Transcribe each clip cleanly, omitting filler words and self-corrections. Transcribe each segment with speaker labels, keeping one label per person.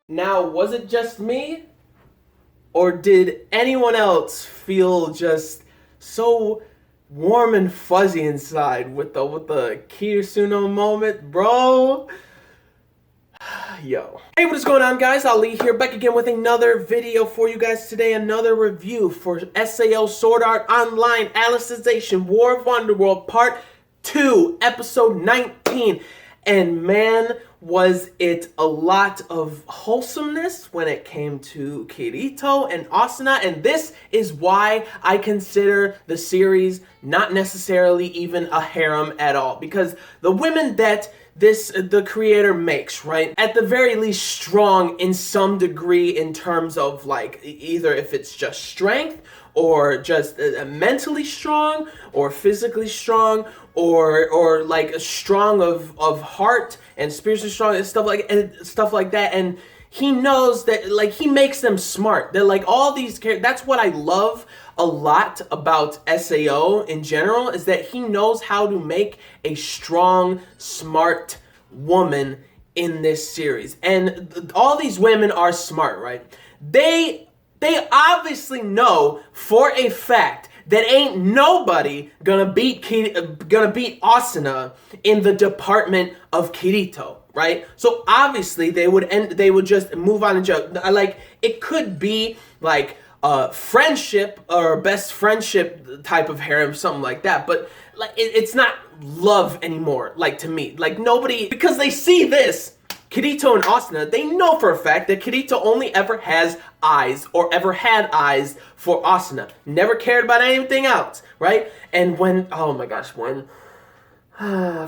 Speaker 1: Now, was it just me? Or did anyone else feel just so warm and fuzzy inside with the Kirisuno moment, bro? Yo. Hey, what is going on, guys? Ali here, back again with another video for you guys today. Another review for SAO Sword Art Online Alicization War of Underworld Part 2, Episode 19. And man, was it a lot of wholesomeness when it came to Kirito and Asuna. And this is why I consider the series not necessarily even a harem at all. Because the women that the creator makes, right, at the very least strong in some degree in terms of like either if it's just strength or just mentally strong or physically strong or like strong of heart and spiritually strong and stuff like that. And he knows that, like, he makes them smart. They're like all these characters. That's what I love a lot about SAO in general, is that he knows how to make a strong, smart woman in this series. And all these women are smart, right? They obviously know for a fact that ain't nobody gonna beat Asuna in the department of Kirito, right? So obviously they would just move on and jump. Like, it could be like friendship or best friendship type of harem, something like that, but like it's not love anymore, like, to me. Like, nobody, because they see this Kirito and Asuna, they know for a fact that Kirito only ever has eyes, or ever had eyes, for Asuna. Never cared about anything else, right? And when, oh my gosh, when,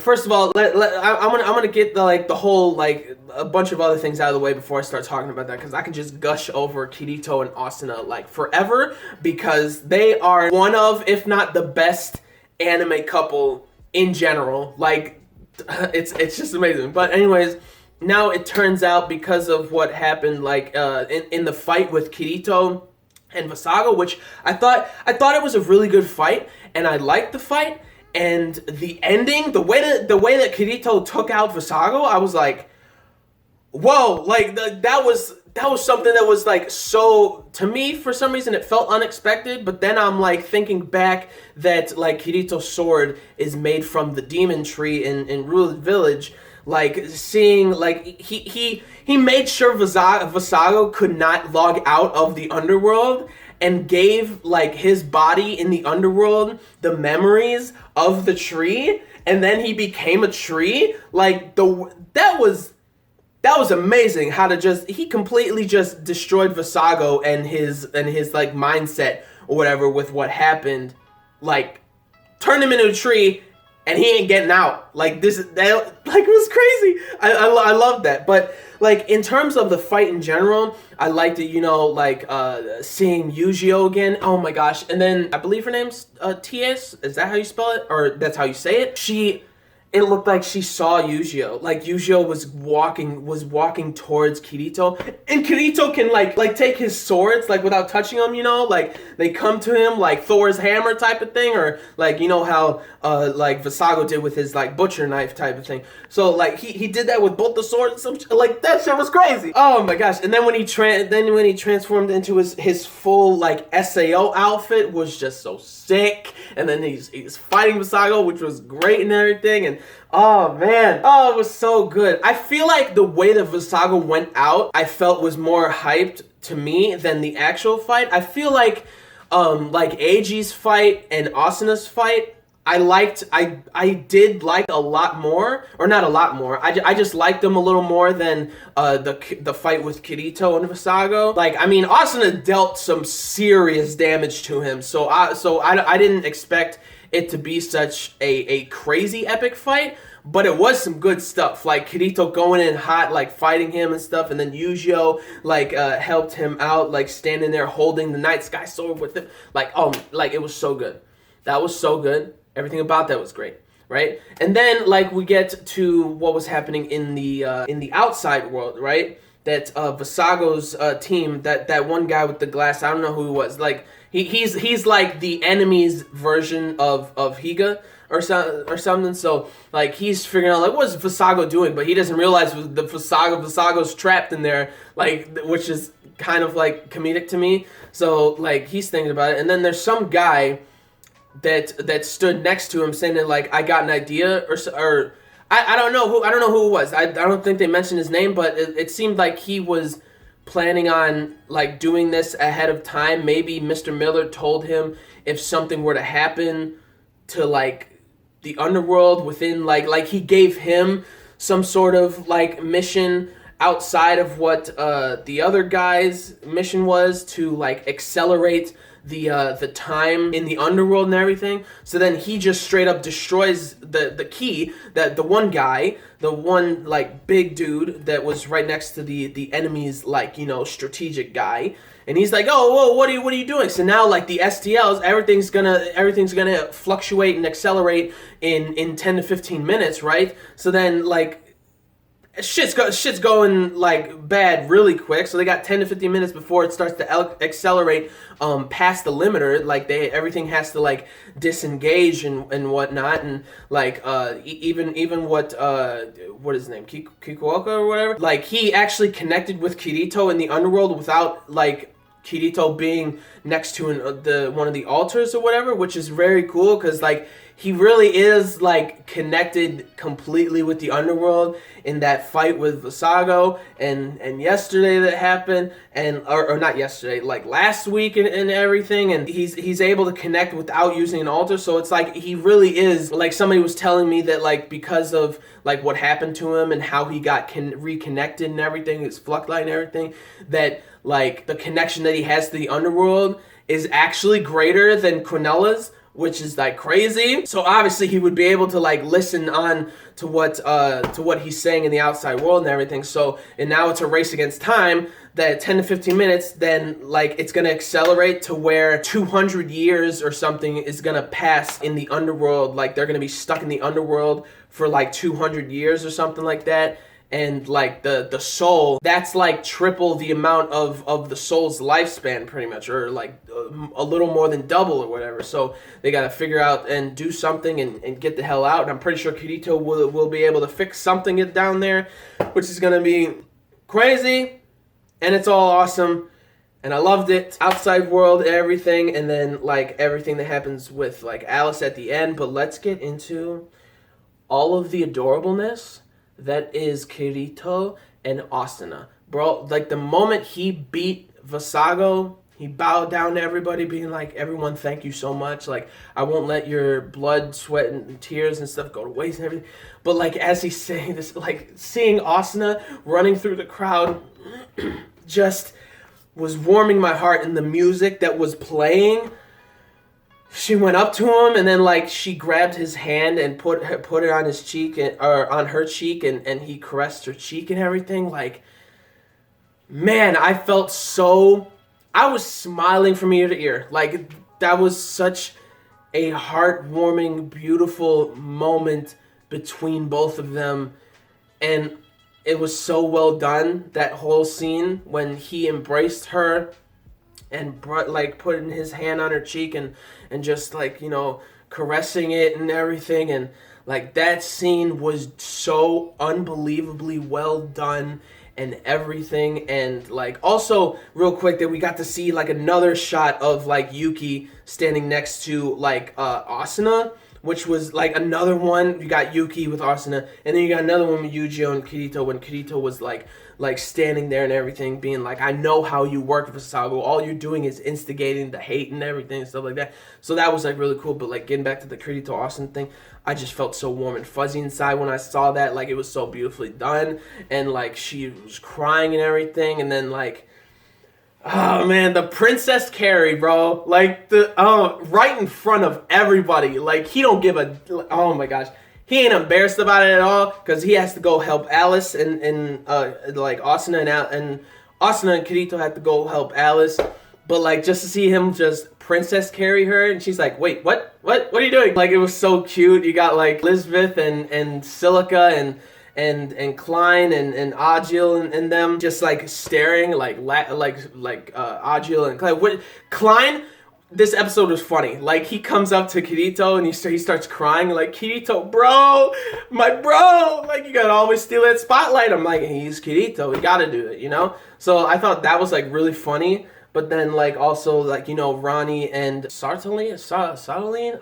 Speaker 1: first of all, I'm gonna get the whole, like, a bunch of other things out of the way before I start talking about that, because I can just gush over Kirito and Asuna like forever, because they are one of, if not the best anime couple in general. Like, it's just amazing. But anyways, now it turns out, because of what happened, like, in the fight with Kirito and Vasago, which I thought it was a really good fight, and I liked the fight, and the ending, the way that Kirito took out Vasago, I was like, whoa, like, that was something that was, like, so, to me, for some reason, it felt unexpected. But then I'm, like, thinking back that, like, Kirito's sword is made from the demon tree in REUNITED Village. Like, seeing, like, he made sure Vasago could not log out of the underworld, and gave, like, his body in the underworld the memories of the tree, and then he became a tree. Like, that was amazing. How to he completely just destroyed Vasago and his like mindset or whatever with what happened. Like, turned him into a tree, and he ain't getting out. Like, it was crazy. I love that. But, like, in terms of the fight in general, I liked it, you know, like, seeing Yujio again. Oh my gosh. And then, I believe her name's T.S. Is that how you spell it? Or that's how you say it? It looked like she saw Yujio. Like, Yujio was walking towards Kirito. And Kirito can, like take his swords, like, without touching them, you know? Like, they come to him like Thor's hammer type of thing. Or, like, you know how, like, Vasago did with his, like, butcher knife type of thing. So, like, he did that with both the swords. Like, that shit was crazy. Oh my gosh. And then when he transformed into his full, like, SAO outfit, was just so sick. And then he's fighting Vasago, which was great and everything. And oh man, oh, it was so good. I feel like the way that Vasago went out, I felt was more hyped to me than the actual fight. I feel like Eiji's fight and Asuna's fight, I did like a lot more, or not a lot more. I just liked them a little more than the fight with Kirito and Vasago. Like, I mean, Asuna dealt some serious damage to him, so I didn't expect it to be such a crazy epic fight. But it was some good stuff, like Kirito going in hot, like fighting him and stuff, and then Yujio like helped him out, like standing there holding the night sky sword with him. Like, oh, like, it was so good. That was so good. Everything about that was great, right? And then, like, we get to what was happening in the outside world, right? That Vasago's team, that one guy with the glass, I don't know who he was. Like, he's like the enemy's version of Higa. or something. So like he's figuring out like what's Visago doing, but he doesn't realize the Visago's trapped in there, like, which is kind of like comedic to me. So like he's thinking about it, and then there's some guy that stood next to him saying that like I got an idea or I don't know who it was. I don't think they mentioned his name, but it seemed like he was planning on like doing this ahead of time. Maybe Mr. Miller told him if something were to happen to like the underworld within like he gave him some sort of like mission outside of what the other guy's mission was to like accelerate the time in the underworld and everything. So then he just straight up destroys the key, that the one guy, the one like big dude that was right next to the enemy's like, you know, strategic guy. And he's like, oh, whoa, what are you doing? So now like the STLs, everything's gonna fluctuate and accelerate in 10 to 15 minutes, right? So then like shit's going like bad really quick. So they got 10 to 15 minutes before it starts to accelerate past the limiter. Like everything has to like disengage and whatnot. And like even what is his name, Kikuoka or whatever, like he actually connected with Kirito in the underworld without like Kirito being next to one of the altars or whatever, which is very cool because like he really is like connected completely with the underworld in that fight with Visago and yesterday that happened, and or not yesterday, like last week and everything, and he's able to connect without using an altar. So it's like he really is like, somebody was telling me that like because of like what happened to him and how he got reconnected and everything, his flux light and everything, that like the connection that he has to the underworld is actually greater than Quinella's, which is like crazy. So obviously he would be able to like listen on to what he's saying in the outside world and everything. So, and now it's a race against time, that 10 to 15 minutes, then like it's gonna accelerate to where 200 years or something is gonna pass in the underworld. Like they're gonna be stuck in the underworld for like 200 years or something like that. And like the soul, that's like triple the amount of the soul's lifespan pretty much, or like a little more than double or whatever. So they got to figure out and do something and get the hell out. And I'm pretty sure Kirito will be able to fix something down there, which is going to be crazy. And it's all awesome. And I loved it. Outside world, everything. And then like everything that happens with like Alice at the end. But let's get into all of the adorableness that is Kirito and Asuna. Bro, like the moment he beat Visago, he bowed down to everybody being like, everyone, thank you so much. Like, I won't let your blood, sweat, and tears and stuff go to waste and everything. But like, as he's saying this, like seeing Asuna running through the crowd just was warming my heart. And the music that was playing, she went up to him and then like she grabbed his hand and put it on his cheek or on her cheek, and he caressed her cheek and everything. Like, man, I was smiling from ear to ear. Like that was such a heartwarming, beautiful moment between both of them, and it was so well done, that whole scene when he embraced her and putting his hand on her cheek and just like, you know, caressing it and everything. And like that scene was so unbelievably well done and everything. And like also real quick, that we got to see like another shot of like Yuki standing next to like Asuna, which was like another one. You got Yuki with Asuna, and then you got another one with Yujiro and Kirito, when Kirito was like standing there and everything, being like, I know how you work, Visago. All you're doing is instigating the hate and everything and stuff like that. So that was like really cool. But like getting back to the Kirito Asuna thing, I just felt so warm and fuzzy inside when I saw that. Like it was so beautifully done, and like she was crying and everything, and then like, oh man, the Princess Carrie, bro, like right in front of everybody. Like he don't give a, oh my gosh. He ain't embarrassed about it at all, because he has to go help Alice and like Asuna and Asuna and Kirito had to go help Alice. But like just to see him just princess carry her, and she's like, wait, what are you doing? Like it was so cute. You got like Elizabeth and Silica and Klein and Agil and them just like staring like Agil and Klein. Klein this episode was funny. Like, he comes up to Kirito and he starts crying. Like, Kirito, bro, my bro. Like, you gotta always steal that spotlight. I'm like, he's Kirito. We gotta do it, you know? So I thought that was, like, really funny. But then, like, also, like, you know, Ronnie and Sartaline?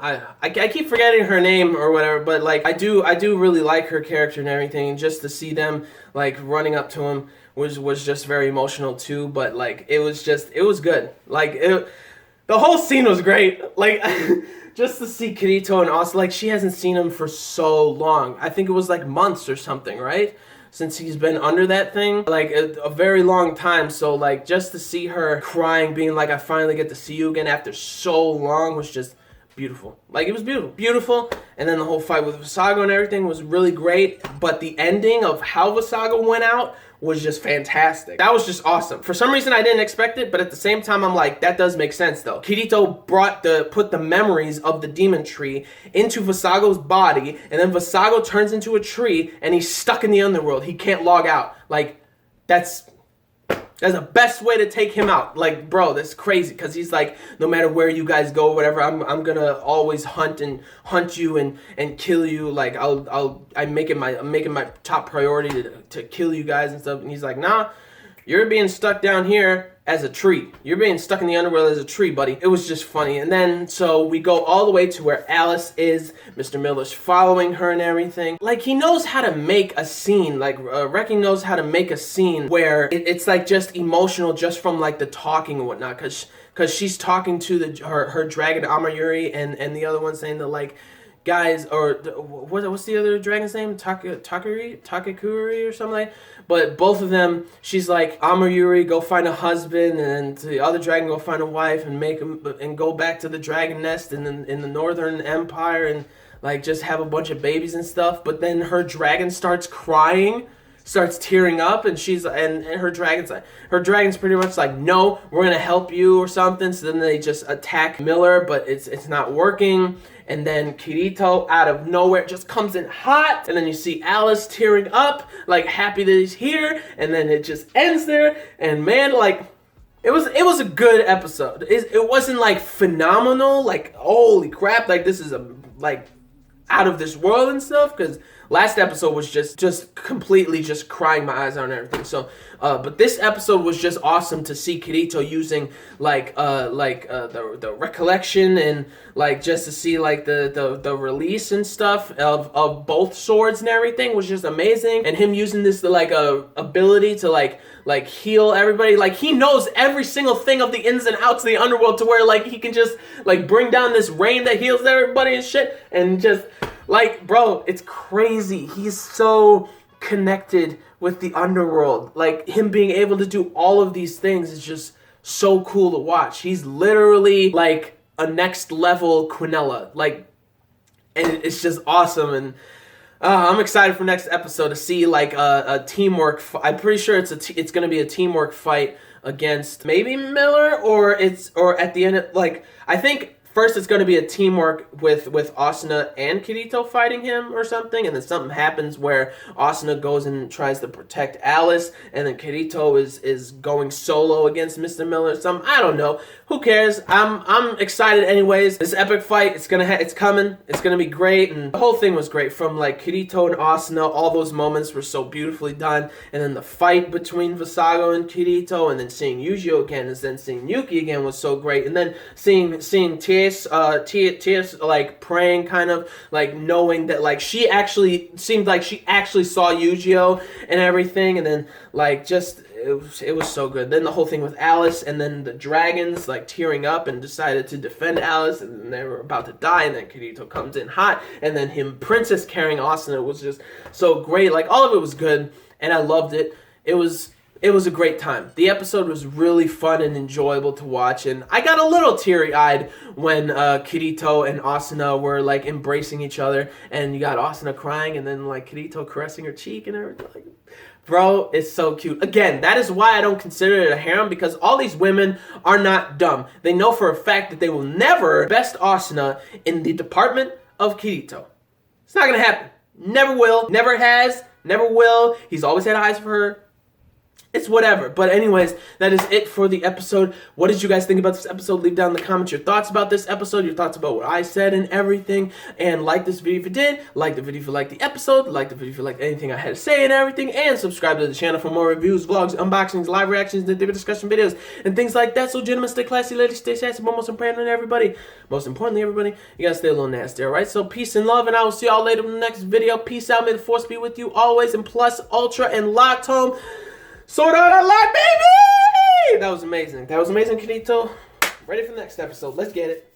Speaker 1: I keep forgetting her name or whatever. But, like, I do really like her character and everything. And just to see them, like, running up to him was just very emotional, too. But, like, it was good. Like, the whole scene was great. Like, just to see Kirito and Asa, like, she hasn't seen him for so long. I think it was, like, months or something, right? Since he's been under that thing. Like, a very long time. So, like, just to see her crying, being like, I finally get to see you again after so long was just beautiful. Like, it was beautiful. Beautiful. And then the whole fight with Visago and everything was really great. But the ending of how Visago went out was just fantastic. That was just awesome. For some reason, I didn't expect it, but at the same time, I'm like, that does make sense, though. Kirito put the memories of the demon tree into Visago's body, and then Visago turns into a tree, and he's stuck in the underworld. He can't log out. Like, that's the best way to take him out. Like, bro, that's crazy, because he's like, no matter where you guys go, whatever, I'm gonna always hunt you and kill you. Like, I'm making my top priority to kill you guys and stuff. And he's like, nah, you're being stuck down here as a tree. You're being stuck in the underworld as a tree, buddy. It was just funny. And then, so we go all the way to where Alice is. Mr. Miller's following her and everything. Like, he knows how to make a scene. Like, Reki knows how to make a scene where it's like just emotional just from like the talking and whatnot. Cause she's talking to her dragon Amayuri and the other one saying that, like, guys, or what's the other dragon's name? Takakuri or something like that. But both of them, she's like, Amayuri, go find a husband, and the other dragon, go find a wife and make him and go back to the dragon nest in the Northern Empire and like just have a bunch of babies and stuff. But then her dragon starts crying, starts tearing up, and her dragon's pretty much like, no, we're gonna help you or something. So then they just attack Miller, but it's not working. And then Kirito, out of nowhere, just comes in hot. And then you see Alice tearing up, like, happy that he's here. And then it just ends there. And man, like, it was a good episode. It wasn't, like, phenomenal. Like, holy crap, like, this is, like, out of this world and stuff. Because last episode was just completely just crying my eyes out and everything. So, but this episode was just awesome to see Kirito using the recollection and like just to see like the release and stuff of both swords and everything was just amazing. And him using this like ability to like heal everybody. Like, he knows every single thing of the ins and outs of the underworld to where like he can just like bring down this rain that heals everybody and shit. And just like, bro, it's crazy. He's so connected with the underworld. Like, him being able to do all of these things is just so cool to watch. He's literally like a next level Quinella. Like, and it's just awesome. And I'm excited for next episode to see like a teamwork. I'm pretty sure it's gonna be a teamwork fight against maybe Miller, or at the end, like, I think first it's going to be a teamwork with Asuna and Kirito fighting him or something, and then something happens where Asuna goes and tries to protect Alice, and then Kirito is going solo against Mr. Miller or something. I don't know. Who cares? I'm excited anyways. This epic fight, it's coming. It's gonna be great, and the whole thing was great. From like Kirito and Asuna, all those moments were so beautifully done, and then the fight between Visago and Kirito, and then seeing Yujiro again, and then seeing Yuki again was so great, and then seeing T.S. like praying, kind of like knowing that like she actually seemed like she actually saw Yujiro and everything, and then like just it was so good. Then the whole thing with Alice, and then the dragons like tearing up and decided to defend Alice, and then they were about to die, and then Kirito comes in hot, and then him princess carrying Asuna was just so great. Like, all of it was good, and I loved it. It was a great time. The episode was really fun and enjoyable to watch, and I got a little teary-eyed when Kirito and Asuna were like embracing each other, and you got Asuna crying, and then like Kirito caressing her cheek and everything. Like, bro, it's so cute. Again, that is why I don't consider it a harem, because all these women are not dumb. They know for a fact that they will never best Asuna in the department of Kirito. It's not gonna happen. Never will. Never has. Never will. He's always had eyes for her. it's whatever. But anyways, that is it for the episode. What did you guys think about this episode? Leave down in the comments your thoughts about this episode, your thoughts about what I said and everything. And like this video if you did, like the video if you liked the episode, like the video if you liked anything I had to say and everything, and subscribe to the channel for more reviews, vlogs, unboxings, live reactions, and discussion videos, and things like that. So gentlemen, stay classy, ladies, stay sassy, but most importantly, everybody, you gotta stay a little nasty, alright? So peace and love, and I will see y'all later in the next video. Peace out, may the force be with you always, and plus, ultra, and locked home. Sōdo Āto, baby! That was amazing. That was amazing, Kanito. Ready for the next episode. Let's get it.